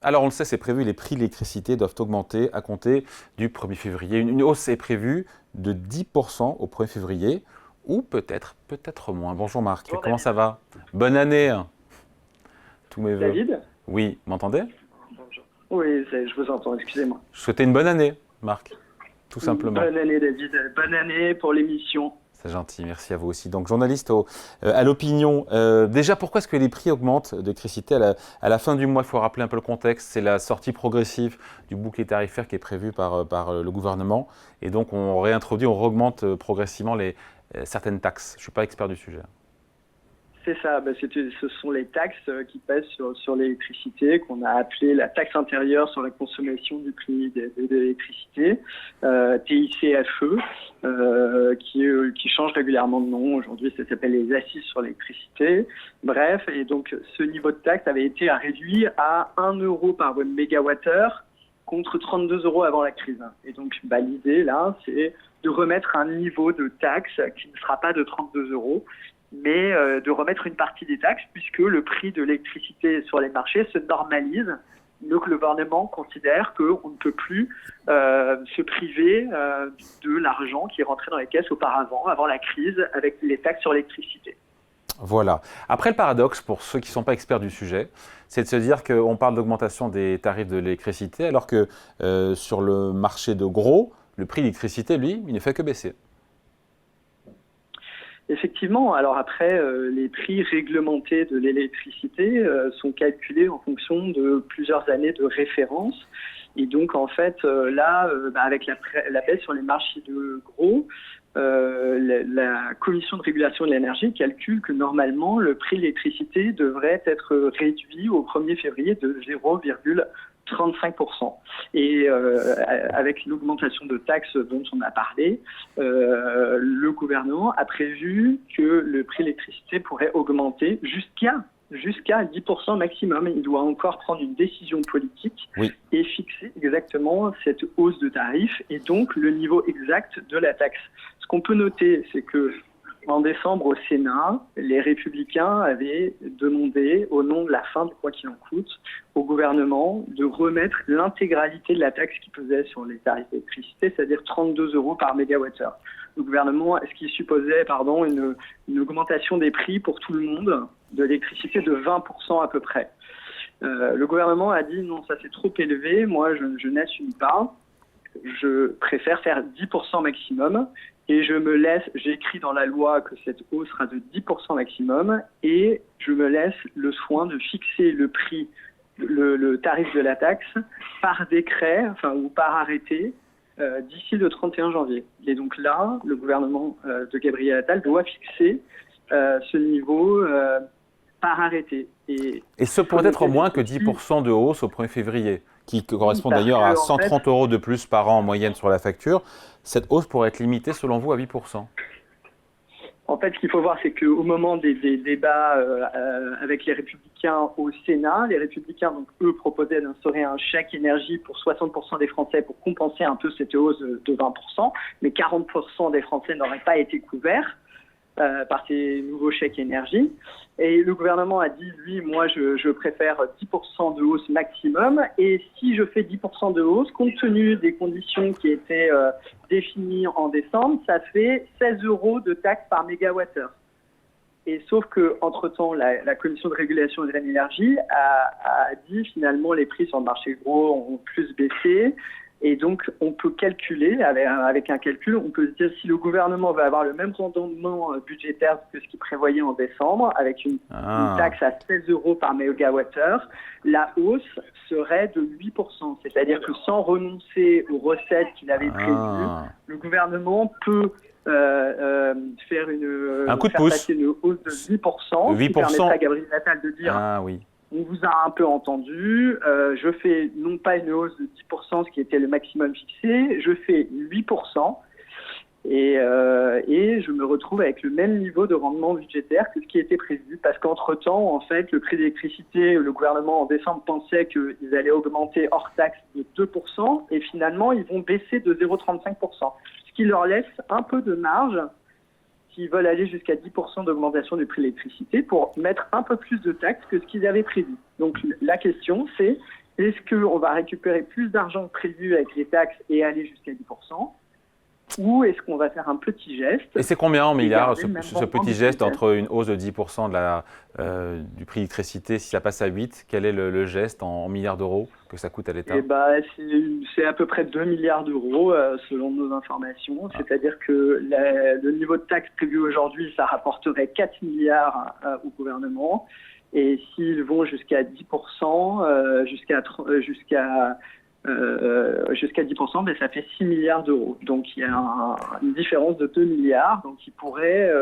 Alors on le sait, c'est prévu, les prix de l'électricité doivent augmenter à compter du 1er février. Une hausse est prévue de 10% au 1er février, ou peut-être moins. Bonjour Marc, Bonjour comment David. ça va? Bonne année, hein. Tous mes voeux. David? Oui, m'entendez? Bonjour. Oui, je vous entends, excusez-moi. Je souhaitais une bonne année, Marc, tout simplement. Bonne année David, bonne année pour l'émission. C'est gentil, merci à vous aussi. Donc, journaliste à l'opinion, déjà, pourquoi est-ce que les prix augmentent d'électricité à la fin du mois? Il faut rappeler un peu le contexte. C'est la sortie progressive du bouclier tarifaire qui est prévue par le gouvernement. Et donc, on réintroduit, on augmente progressivement certaines taxes. Je ne suis pas expert du sujet. C'est ça, ce sont les taxes qui pèsent sur l'électricité, qu'on a appelé la taxe intérieure sur la consommation du prix de l'électricité, TICFE, qui change régulièrement de nom. Aujourd'hui, ça s'appelle les assises sur l'électricité. Bref, et donc ce niveau de taxe avait été réduit à 1 euro par mégawattheure contre 32 euros avant la crise. Et donc, l'idée, là, c'est de remettre un niveau de taxe qui ne sera pas de 32 euros, mais de remettre une partie des taxes, puisque le prix de l'électricité sur les marchés se normalise. Donc le gouvernement considère qu'on ne peut plus se priver de l'argent qui est rentré dans les caisses auparavant, avant la crise, avec les taxes sur l'électricité. Voilà. Après, le paradoxe, pour ceux qui ne sont pas experts du sujet, c'est de se dire qu'on parle d'augmentation des tarifs de l'électricité, alors que sur le marché de gros, le prix de l'électricité, lui, il ne fait que baisser. Effectivement, alors après, les prix réglementés de l'électricité sont calculés en fonction de plusieurs années de référence. Et donc, en fait, avec la baisse sur les marchés de gros, la Commission de régulation de l'énergie calcule que normalement, le prix de l'électricité devrait être réduit au 1er février de 0,35%. Et avec l'augmentation de taxes dont on a parlé, le gouvernement a prévu que le prix de l'électricité pourrait augmenter jusqu'à 10% maximum. Il doit encore prendre une décision politique et fixer exactement cette hausse de tarif et donc le niveau exact de la taxe. Ce qu'on peut noter, c'est que en décembre, au Sénat, les Républicains avaient demandé, au nom de la fin du quoi qu'il en coûte, au gouvernement de remettre l'intégralité de la taxe qui pesait sur les tarifs d'électricité, c'est-à-dire 32 euros par mégawattheure. Le gouvernement, ce qui supposait une augmentation des prix pour tout le monde de l'électricité de 20% à peu près. Le gouvernement a dit non, ça c'est trop élevé, moi je n'assume pas, je préfère faire 10% maximum. Et j'écris dans la loi que cette hausse sera de 10% maximum et je me laisse le soin de fixer le prix, le tarif de la taxe par décret, ou par arrêté d'ici le 31 janvier. Et donc là, le gouvernement de Gabriel Attal doit fixer ce niveau par arrêté. Et ce pourrait être moins que 10% de hausse au 1er février, qui correspond d'ailleurs à 130 euros de plus par an en moyenne sur la facture. Cette hausse pourrait être limitée, selon vous, à 8%. En fait, ce qu'il faut voir, c'est qu'au moment des débats avec les Républicains au Sénat, les Républicains, donc, eux, proposaient d'instaurer un chèque énergie pour 60% des Français pour compenser un peu cette hausse de 20%, mais 40% des Français n'auraient pas été couverts par ces nouveaux chèques énergie. Et le gouvernement a dit, lui, moi, je préfère 10% de hausse maximum. Et si je fais 10% de hausse, compte tenu des conditions qui étaient définies en décembre, ça fait 16 euros de taxe par mégawattheure. Et sauf que, entre-temps, la Commission de régulation de l'énergie a dit, finalement, les prix sur le marché gros ont plus baissé. Et donc, on peut calculer, avec un calcul, on peut se dire si le gouvernement va avoir le même rendement budgétaire que ce qu'il prévoyait en décembre, avec une taxe à 16 euros par mégawattheure, la hausse serait de 8%. C'est-à-dire que sans renoncer aux recettes qu'il avait prévues, le gouvernement peut faire un coup de pouce. passer une hausse de 8%, qui permettrait à Gabriel Attal de dire on vous a un peu entendu, je fais non pas une hausse de 10%, ce qui était le maximum fixé, je fais 8%, et je me retrouve avec le même niveau de rendement budgétaire que ce qui était prévu, parce qu'entre-temps, en fait, le prix de l'électricité, le gouvernement en décembre pensait qu'ils allaient augmenter hors taxe de 2%, et finalement, ils vont baisser de 0,35%, ce qui leur laisse un peu de marge qui veulent aller jusqu'à 10% d'augmentation du prix de l'électricité pour mettre un peu plus de taxes que ce qu'ils avaient prévu. Donc la question, c'est Est-ce qu'on va récupérer plus d'argent que prévu avec les taxes et aller jusqu'à 10%, ou est-ce qu'on va faire un petit geste? Et c'est combien en milliards, ce ce petit geste entre une hausse de 10% du prix de l'électricité, si ça passe à 8, quel est le geste en milliards d'euros que ça coûte à l'État? C'est à peu près 2 milliards d'euros selon nos informations. C'est-à-dire que le niveau de taxe prévu aujourd'hui, ça rapporterait 4 milliards au gouvernement. Et s'ils vont jusqu'à 10%, jusqu'à 10%, ça fait 6 milliards d'euros. Donc il y a une différence de 2 milliards. Donc ils pourraient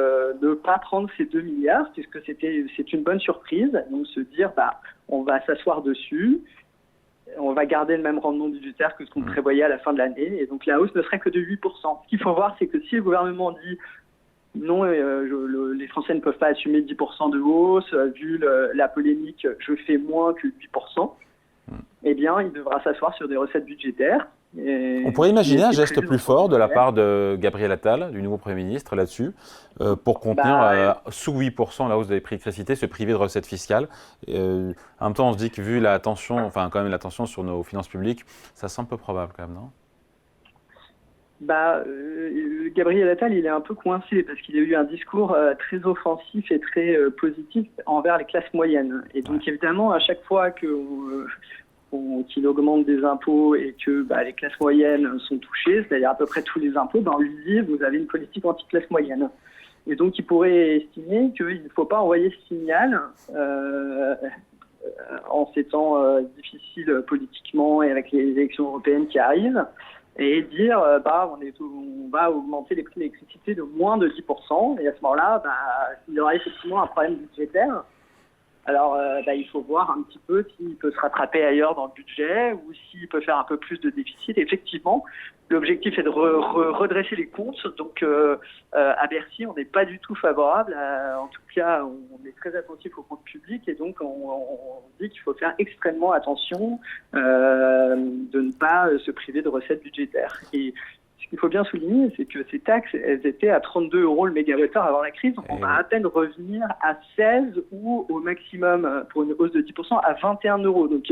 ne pas prendre ces 2 milliards puisque c'est une bonne surprise. Donc se dire, on va s'asseoir dessus, on va garder le même rendement budgétaire que ce qu'on prévoyait à la fin de l'année. Et donc la hausse ne serait que de 8%. Ce qu'il faut voir, c'est que si le gouvernement dit non, les Français ne peuvent pas assumer 10% de hausse, vu la polémique, je fais moins que 8%. Eh bien, il devra s'asseoir sur des recettes budgétaires. On pourrait imaginer un geste plus fort de la part de Gabriel Attal, du nouveau Premier ministre, là-dessus, pour contenir sous 8% la hausse des prix de l'électricité, se priver de recettes fiscales. En même temps, on se dit que vu la tension, quand même la tension sur nos finances publiques, ça semble peu probable quand même, non? Gabriel Attal, il est un peu coincé parce qu'il a eu un discours très offensif et très positif envers les classes moyennes. Et donc, évidemment, à chaque fois qu'il augmente des impôts et que les classes moyennes sont touchées, c'est-à-dire à peu près tous les impôts, on lui dit vous avez une politique anti-classe moyenne. Et donc il pourrait estimer qu'il ne faut pas envoyer ce signal en ces temps difficiles politiquement et avec les élections européennes qui arrivent, et dire on va augmenter les prix de l'électricité de moins de 10%, et à ce moment-là, il y aura effectivement un problème budgétaire. Alors, il faut voir un petit peu s'il peut se rattraper ailleurs dans le budget ou s'il peut faire un peu plus de déficit. Effectivement, l'objectif est de redresser les comptes. Donc, à Bercy, on n'est pas du tout favorable. En tout cas, on est très attentif aux comptes publics et donc on dit qu'il faut faire extrêmement attention de ne pas se priver de recettes budgétaires. Et ce qu'il faut bien souligner, c'est que ces taxes, elles étaient à 32 € le mégawattheure avant la crise. On va à peine revenir à 16 ou au maximum, pour une hausse de 10%, à 21 €. Donc,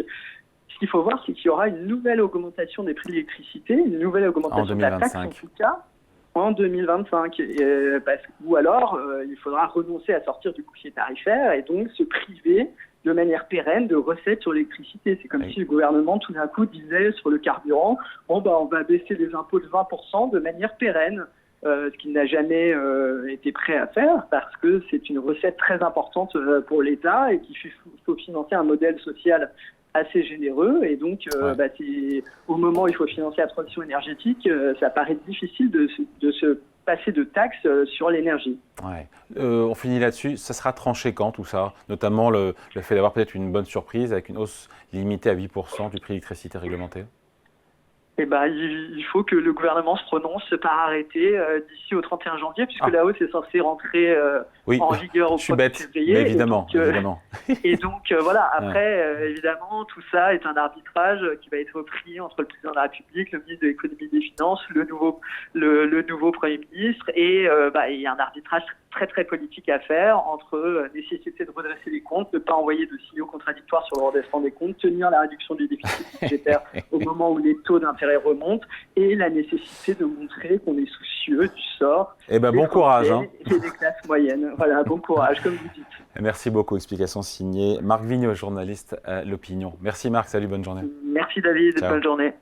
ce qu'il faut voir, c'est qu'il y aura une nouvelle augmentation des prix de l'électricité, une nouvelle augmentation de la taxe, en tout cas, en 2025. Ou alors, il faudra renoncer à sortir du bouclier tarifaire et donc se priver de manière pérenne de recettes sur l'électricité. C'est comme si le gouvernement, tout d'un coup, disait sur le carburant, on va baisser les impôts de 20% de manière pérenne, ce qu'il n'a jamais été prêt à faire, parce que c'est une recette très importante pour l'État et qu'il faut financer un modèle social assez généreux. Et donc, au moment où il faut financer la transition énergétique, ça paraît difficile de se passer de taxes sur l'énergie. On finit là-dessus. Ça sera tranché quand tout ça? Notamment le fait d'avoir peut-être une bonne surprise avec une hausse limitée à 8% du prix de l'électricité réglementé? Il faut que le gouvernement se prononce par arrêté d'ici au 31 janvier, puisque la hausse est censée rentrer en vigueur au 1er février. Mais évidemment. Et donc, après, évidemment, tout ça est un arbitrage qui va être pris entre le président de la République, le ministre de l'économie et des finances, le nouveau Premier ministre, et il y a un arbitrage très très politique à faire entre nécessité de redresser les comptes, ne pas envoyer de signaux contradictoires sur le redressement des comptes, tenir la réduction du déficit budgétaire au moment où les taux d'intérêt remontent, et la nécessité de montrer qu'on est soucieux du sort bon courage, et des classes moyennes. Voilà, bon courage, comme vous dites. Merci beaucoup. Explication signée Marc Vigneault, journaliste à L'Opinion. Merci Marc, salut, bonne journée. Merci David, bonne journée.